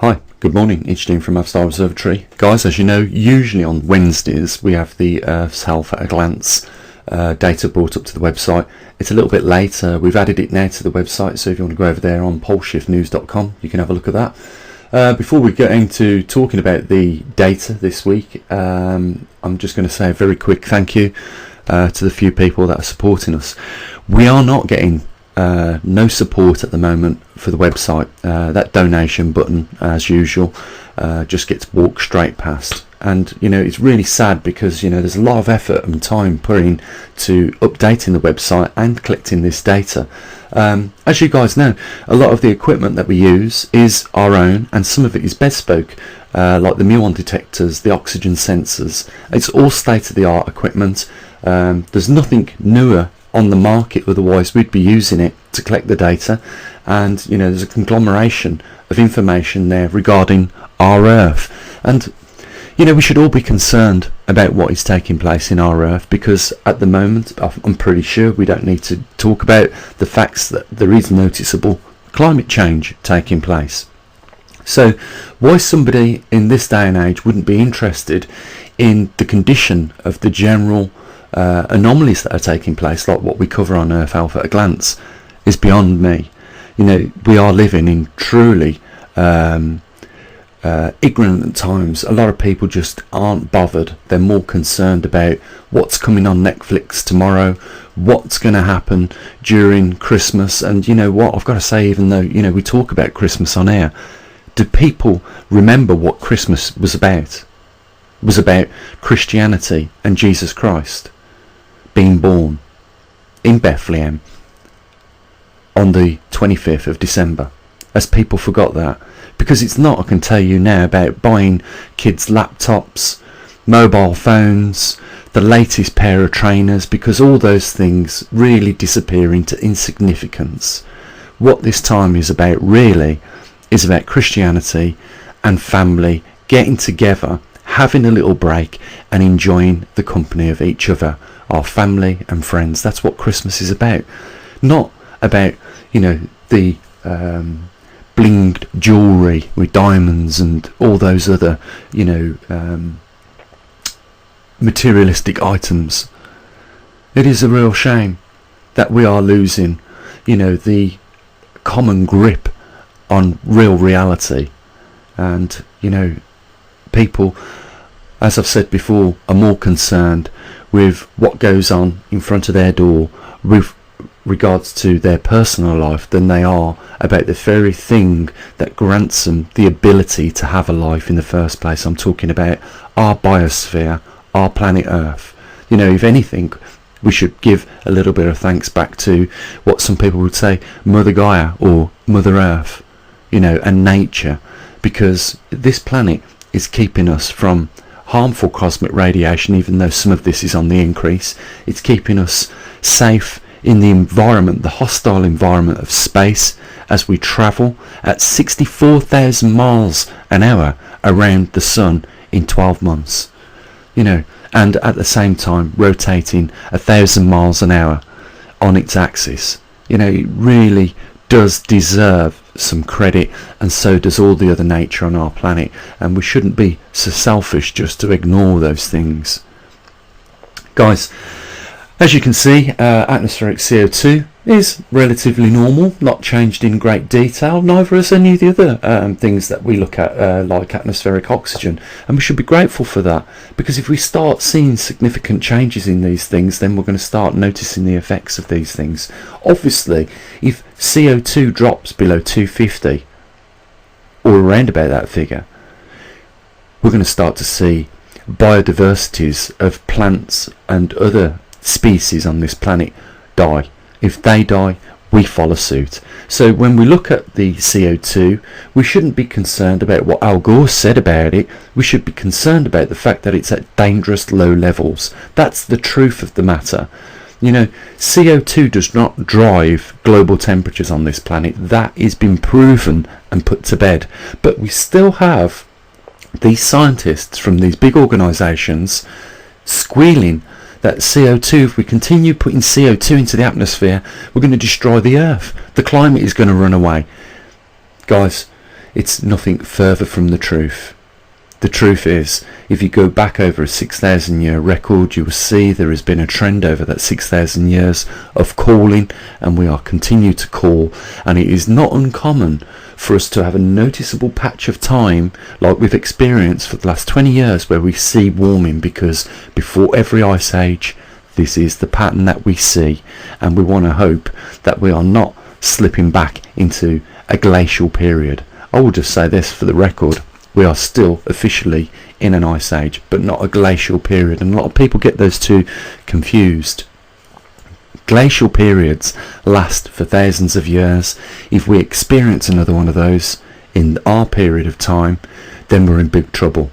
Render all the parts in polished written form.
Hi, good morning, it's Dean from maverickstar Observatory. Guys, as you know, usually on Wednesdays we have the Earth's health at a glance data brought up to the website. It's a little bit later, we've added it now to the website, so if you want to go over there on poleshiftnews.com you can have a look at that. Before we get into talking about the data this week, I'm just going to say a very quick thank you to the few people that are supporting us. We are not getting no support at the moment for the website. That donation button, as usual, just gets walked straight past, and it's really sad because there's a lot of effort and time put in to updating the website and collecting this data. As you guys know, a lot of the equipment that we use is our own, and some of it is bespoke, like the muon detectors, the oxygen sensors. It's all state-of-the-art equipment. There's nothing newer on the market, otherwise we'd be using it to collect the data. And there's a conglomeration of information there regarding our Earth, and we should all be concerned about what is taking place in our Earth, because at the moment I'm pretty sure we don't need to talk about the facts that there is noticeable climate change taking place. So why somebody in this day and age wouldn't be interested in the condition of the general anomalies that are taking place, like what we cover on Earth Health at a glance, is beyond me. We are living in truly ignorant times. A lot of people just aren't bothered. They're more concerned about what's coming on Netflix tomorrow, what's going to happen during Christmas. And what, I've got to say, even though we talk about Christmas on air, do people remember what Christmas was about? It was about Christianity and Jesus Christ being born in Bethlehem on the 25th of December. As people forgot that, because it's not, I can tell you now, about buying kids laptops, mobile phones, the latest pair of trainers, because all those things really disappear into insignificance. What this time is about really is about Christianity and family getting together, having a little break and enjoying the company of each other, our family and friends. That's what Christmas is about. Not about the blinged jewellery with diamonds and all those other materialistic items. It is a real shame that we are losing the common grip on real reality, and people, as I've said before, are more concerned with what goes on in front of their door with regards to their personal life than they are about the very thing that grants them the ability to have a life in the first place. I'm talking about our biosphere, our planet Earth. If anything, we should give a little bit of thanks back to what some people would say, Mother Gaia or Mother Earth, and nature, because this planet is keeping us from harmful cosmic radiation. Even though some of this is on the increase, it's keeping us safe in the environment, the hostile environment of space, as we travel at 64,000 miles an hour around the sun in 12 months, and at the same time rotating 1,000 miles an hour on its axis. It really does deserve some credit, and so does all the other nature on our planet, and we shouldn't be so selfish just to ignore those things. Guys, as you can see, atmospheric CO2 is relatively normal, not changed in great detail. Neither is any of the other things that we look at, like atmospheric oxygen, and we should be grateful for that, because if we start seeing significant changes in these things, then we're going to start noticing the effects of these things. Obviously, if CO2 drops below 250 or around about that figure, we're going to start to see biodiversities of plants and other species on this planet die. If they die, we follow suit. So when we look at the CO2, we shouldn't be concerned about what Al Gore said about it. We should be concerned about the fact that it's at dangerous low levels. That's the truth of the matter. CO2 does not drive global temperatures on this planet. That has been proven and put to bed. But we still have these scientists from these big organisations squealing that CO2, if we continue putting CO2 into the atmosphere, we're going to destroy the Earth. The climate is going to run away. Guys, it's nothing further from the truth. The truth is, if you go back over a 6,000 year record, you will see there has been a trend over that 6,000 years of calling, and we are continue to call, and it is not uncommon for us to have a noticeable patch of time like we've experienced for the last 20 years where we see warming, because before every ice age this is the pattern that we see, and we want to hope that we are not slipping back into a glacial period. I will just say this for the record, we are still officially in an ice age, but not a glacial period, and a lot of people get those two confused. Glacial periods last for thousands of years. If we experience another one of those in our period of time, then we're in big trouble.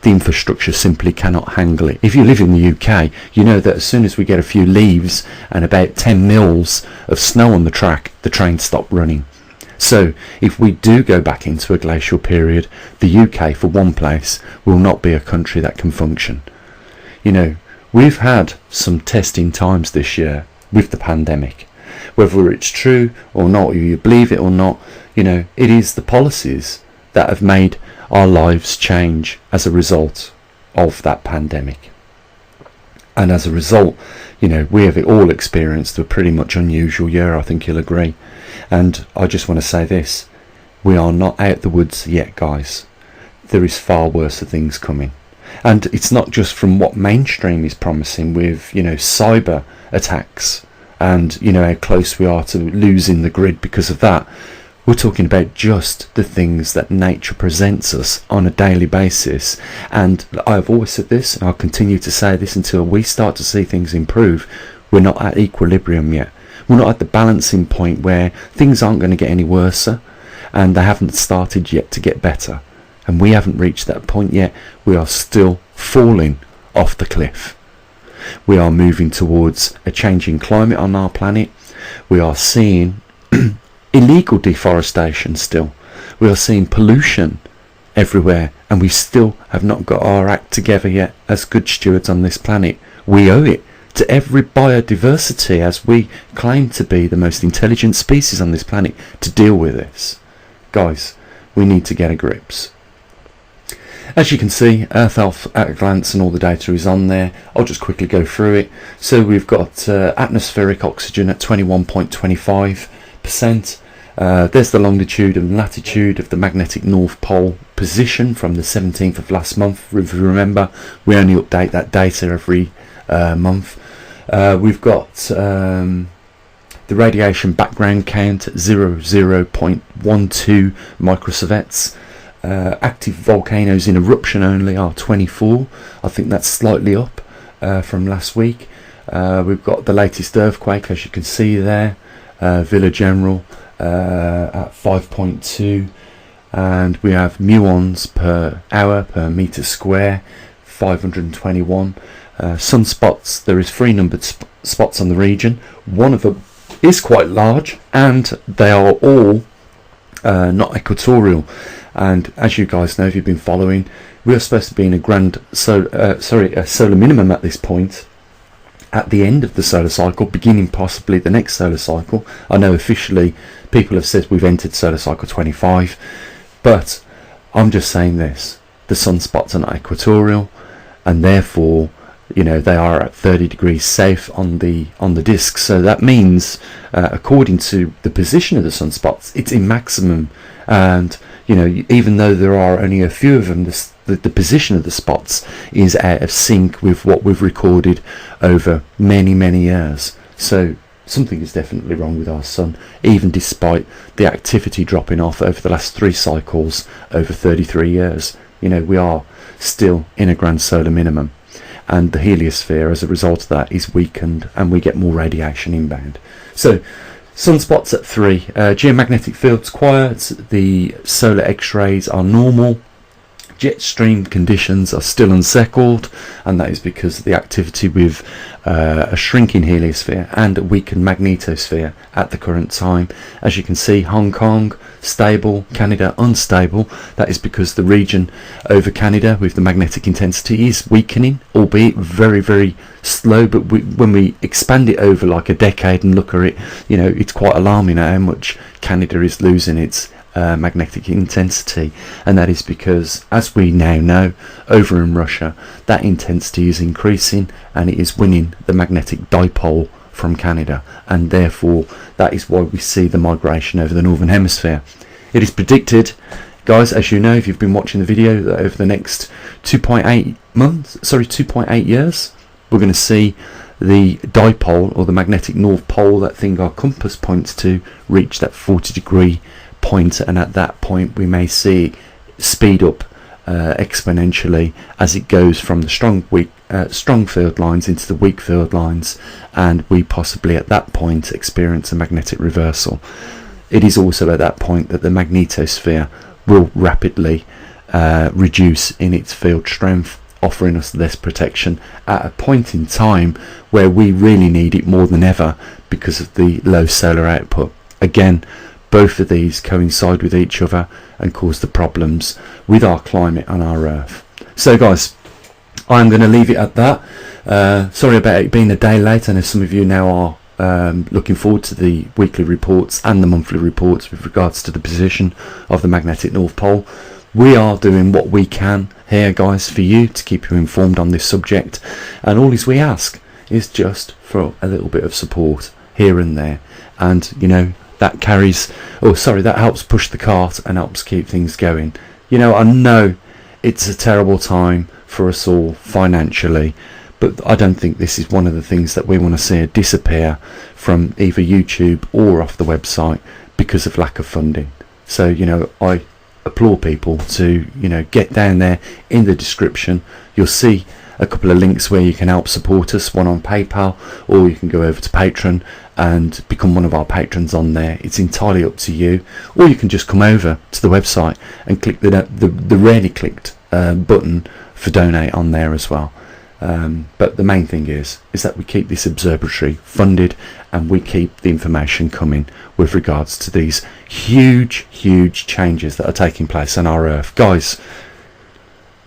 The infrastructure simply cannot handle it. If you live in the UK, you know that as soon as we get a few leaves and about 10 mils of snow on the track, the trains stop running. So if we do go back into a glacial period, the UK, for one place, will not be a country that can function. You know, we've had some testing times this year with the pandemic. Whether it's true or not, or you believe it or not, you know, it is the policies that have made our lives change as a result of that pandemic. And as a result, you know, we have all experienced a pretty much unusual year, I think you'll agree. And I just want to say this, we are not out the woods yet, guys. There is far worse things coming. And it's not just from what mainstream is promising with, you know, cyber attacks and, you know, how close we are to losing the grid because of that. We're talking about just the things that nature presents us on a daily basis. And I've always said this, and I'll continue to say this until we start to see things improve. We're not at equilibrium yet. We're not at the balancing point where things aren't going to get any worse, and they haven't started yet to get better. And we haven't reached that point yet. We are still falling off the cliff. We are moving towards a changing climate on our planet. We are seeing illegal deforestation still. We are seeing pollution everywhere, and we still have not got our act together yet as good stewards on this planet. We owe it to every biodiversity, as we claim to be the most intelligent species on this planet, to deal with this. Guys, we need to get a grips. As you can see, Earth Health at a glance, and all the data is on there. I'll just quickly go through it. So we've got atmospheric oxygen at 21.25%. There's the longitude and latitude of the magnetic North Pole position from the 17th of last month. If you remember, we only update that data every month. We've got the radiation background count at 0.12 microsieverts. Active volcanoes in eruption only are 24. I think that's slightly up from last week. We've got the latest earthquake, as you can see there, Villa General at 5.2, and we have muons per hour per meter square, 521. Sunspots, there is 3 numbered spots on the region. One of them is quite large, and they are all not equatorial. And as you guys know, if you've been following, we are supposed to be in a solar minimum at this point, at the end of the solar cycle, beginning possibly the next solar cycle. I know officially people have said we've entered solar cycle 25, but I'm just saying this: the sunspots are not equatorial, and therefore, you know, they are at 30 degrees south on the disk. So that means, according to the position of the sunspots, it's in maximum. And you know, even though there are only a few of them, the position of the spots is out of sync with what we've recorded over many years. So something is definitely wrong with our sun, even despite the activity dropping off over the last 3 cycles over 33 years. You know, we are still in a grand solar minimum, and the heliosphere as a result of that is weakened, and we get more radiation inbound. So sunspots at 3, geomagnetic fields quiet, the solar X-rays are normal, jet stream conditions are still unsettled, and that is because of the activity with a shrinking heliosphere and a weakened magnetosphere at the current time. As you can see, Hong Kong stable, Canada unstable. That is because the region over Canada with the magnetic intensity is weakening, albeit very slow. But when we expand it over like a decade and look at it, you know, it's quite alarming at how much Canada is losing its magnetic intensity, and that is because, as we now know, over in Russia that intensity is increasing and it is winning the magnetic dipole from Canada, and therefore that is why we see the migration over the northern hemisphere. It is predicted, guys, as you know if you've been watching the video, that over the next 2.8 years we're going to see the dipole, or the magnetic north pole, that thing our compass points to, reach that 40-degree point, and at that point we may see it speed up exponentially as it goes from the strong field lines into the weak field lines, and we possibly at that point experience a magnetic reversal. It is also at that point that the magnetosphere will rapidly reduce in its field strength, offering us less protection at a point in time where we really need it more than ever because of the low solar output. Again, both of these coincide with each other and cause the problems with our climate on our Earth. So guys, I'm going to leave it at that. Sorry about it being a day late. I know some of you now are looking forward to the weekly reports and the monthly reports with regards to the position of the magnetic North Pole. We are doing what we can here, guys, for you, to keep you informed on this subject, and all we ask is just for a little bit of support here and there, and you know that that helps push the cart and helps keep things going. You know, I know it's a terrible time for us all financially, but I don't think this is one of the things that we want to see disappear from either YouTube or off the website because of lack of funding. So, you know, I applaud people to, you know, get down there in the description. You'll see a couple of links where you can help support us, one on PayPal, or you can go over to Patreon and become one of our patrons on there. It's entirely up to you, or you can just come over to the website and click the rarely clicked button for donate on there as well. But the main thing is that we keep this observatory funded and we keep the information coming with regards to these huge changes that are taking place on our Earth. Guys,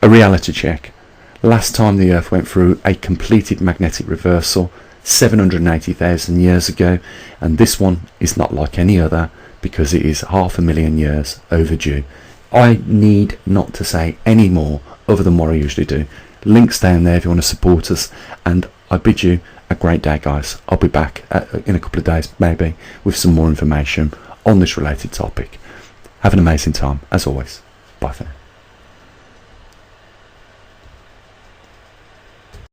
a reality check. Last time the Earth went through a completed magnetic reversal 780,000 years ago, and this one is not like any other because it is 500,000 years overdue. I need not to say any more other than what I usually do. Links down there if you want to support us, and I bid you a great day, guys. I'll be back in a couple of days maybe with some more information on this related topic. Have an amazing time as always. Bye for now.